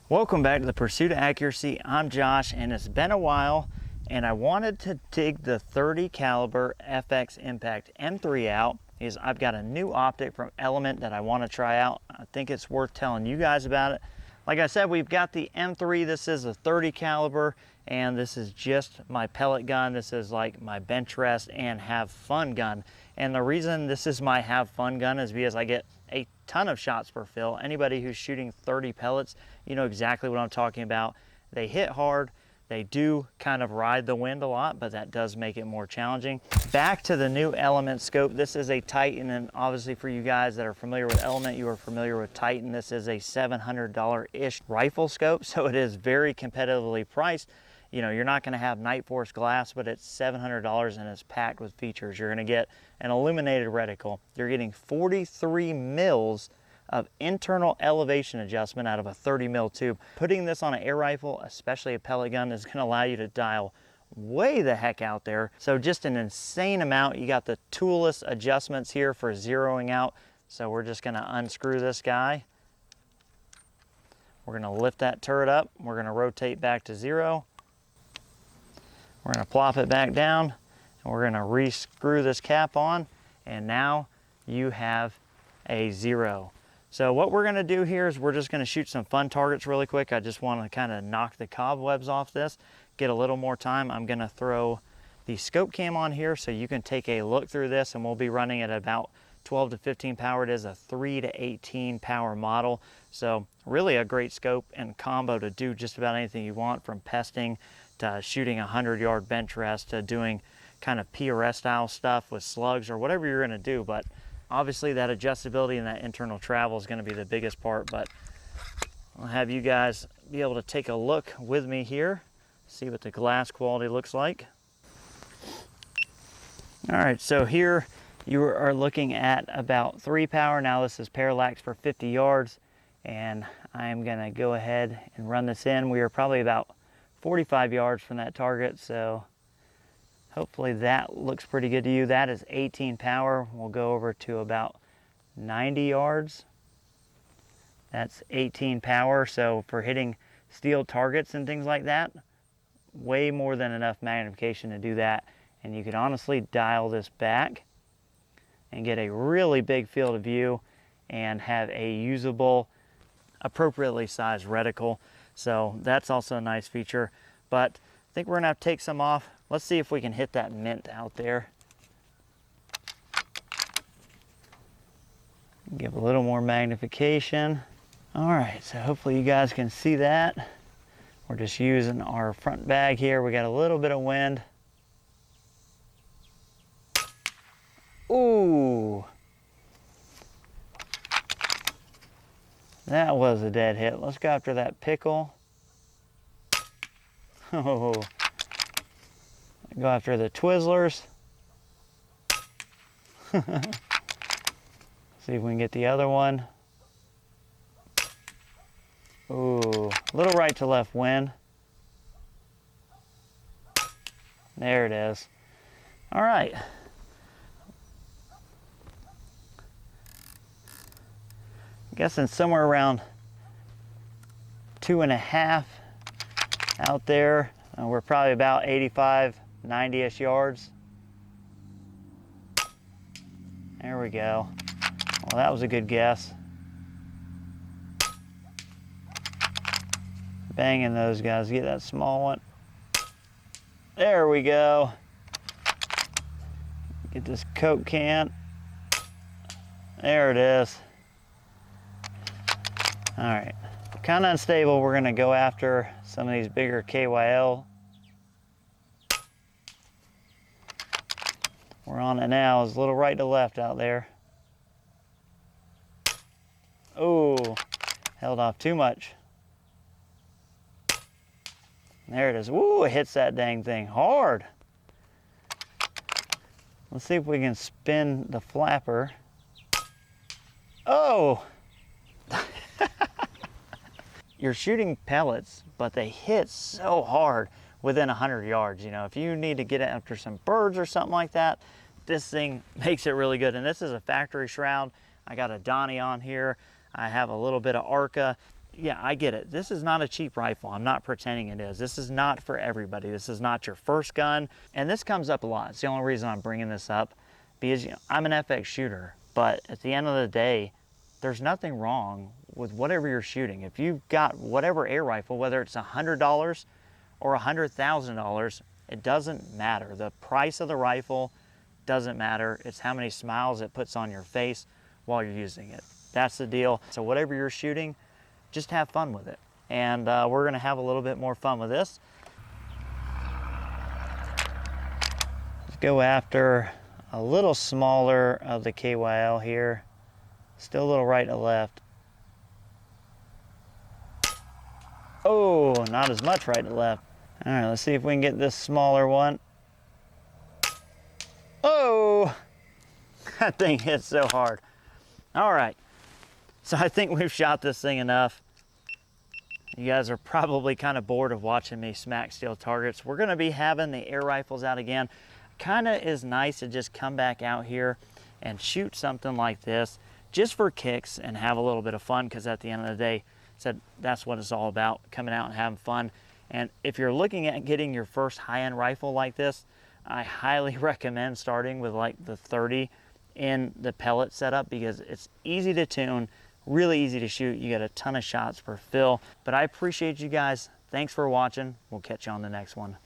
Welcome back to the Pursuit of Accuracy. I'm Josh, and it's been a while, and I wanted to dig the 30 caliber FX Impact M3 out because I've got a new optic from Element that I want to try out. I think it's worth telling you guys about it. Like I said, we've got the M3. This is a 30 caliber, and this is just my pellet gun. This is like my bench rest and have fun gun. And the reason this is my have fun gun is because I get a ton of shots per fill. Anybody who's shooting 30 pellets, you know exactly what I'm talking about. They hit hard. They do kind of ride the wind a lot, but that does make it more challenging. Back to the new Element scope. This is a Titan, and obviously for you guys that are familiar with Element, you are familiar with Titan. This is a $700-ish rifle scope, so it is very competitively priced. You know, you're not going to have Night Force glass, but it's $700 and it's packed with features. You're going to get an illuminated reticle. You're getting 43 mils of internal elevation adjustment out of a 30 mil tube. Putting this on an air rifle, especially a pellet gun, is going to allow you to dial way the heck out there. So just an insane amount. You got the toolless adjustments here for zeroing out. So we're just going to unscrew this guy. We're going to lift that turret up. We're going to rotate back to zero. We're going to plop it back down, and we're going to re-screw this cap on, and now you have a zero. So what we're going to do here is we're just going to shoot some fun targets really quick. I just want to kind of knock the cobwebs off this, get a little more time. I'm going to throw the scope cam on here so you can take a look through this, and we'll be running at about 12 to 15 power. It is a 3 to 18 power model. So really a great scope and combo to do just about anything you want, from pesting to shooting a 100-yard bench rest to doing kind of PRS style stuff with slugs or whatever you're going to do. But obviously that adjustability and that internal travel is going to be the biggest part. But I'll have you guys be able to take a look with me here, see what the glass quality looks like. All right, so here you are looking at about 3 power. Now this is parallax for 50 yards, and I am going to go ahead and run this in. We are probably about 45 yards from that target, so hopefully that looks pretty good to you. That is 18 power. We'll go over to about 90 yards. That's 18 power, so for hitting steel targets and things like that, way more than enough magnification to do that. And you can honestly dial this back and get a really big field of view and have a usable, appropriately sized reticle. So that's also a nice feature. But I think we're gonna have to take some off. Let's see if we can hit that mint out there. Give a little more magnification. All right, so hopefully you guys can see that. We're just using our front bag here. We got a little bit of wind. Ooh. That was a dead hit. Let's go after that pickle. Oh. Go after the Twizzlers. See if we can get the other one. Ooh, a little right to left wind. There it is. All right. Guessing somewhere around 2.5 out there. We're probably about 85, 90-ish yards. There we go. Well, that was a good guess. Banging those guys, get that small one. There we go. Get this Coke can. There it is. All right, kind of unstable. We're gonna go after some of these bigger KYL. We're on it now. It's a little right to left out there. Oh, held off too much. There it is. Woo, it hits that dang thing hard. Let's see if we can spin the flapper. Oh! You're shooting pellets, but they hit so hard within 100 yards. You know, if you need to get after some birds or something like that, this thing makes it really good. And this is a factory shroud. I got a Donnie on here. I have a little bit of Arca. yeah, I get it. This is not a cheap rifle. I'm not pretending it is. This is not for everybody. This is not your first gun. And this comes up a lot. It's the only reason I'm bringing this up, because I'm an FX shooter. But at the end of the day, there's nothing wrong with whatever you're shooting. If you've got whatever air rifle, whether it's $100 or $100,000, it doesn't matter. The price of the rifle doesn't matter. It's how many smiles it puts on your face while you're using it. That's the deal. So whatever you're shooting, just have fun with it. And we're gonna have a little bit more fun with this. Let's go after a little smaller of the KYL here. Still a little right to left. Oh, not as much right to left. All right, let's see if we can get this smaller one. Oh, that thing hits so hard. All right, so I think we've shot this thing enough. You guys are probably kind of bored of watching me smack steel targets. We're gonna be having the air rifles out again. Kinda is nice to just come back out here and shoot something like this just for kicks and have a little bit of fun, because at the end of the day, that's what it's all about, coming out and having fun. And if you're looking at getting your first high-end rifle like this, I highly recommend starting with like the 30 in the pellet setup, because it's easy to tune, really easy to shoot. You get a ton of shots per fill. But I appreciate you guys. Thanks for watching. We'll catch you on the next one.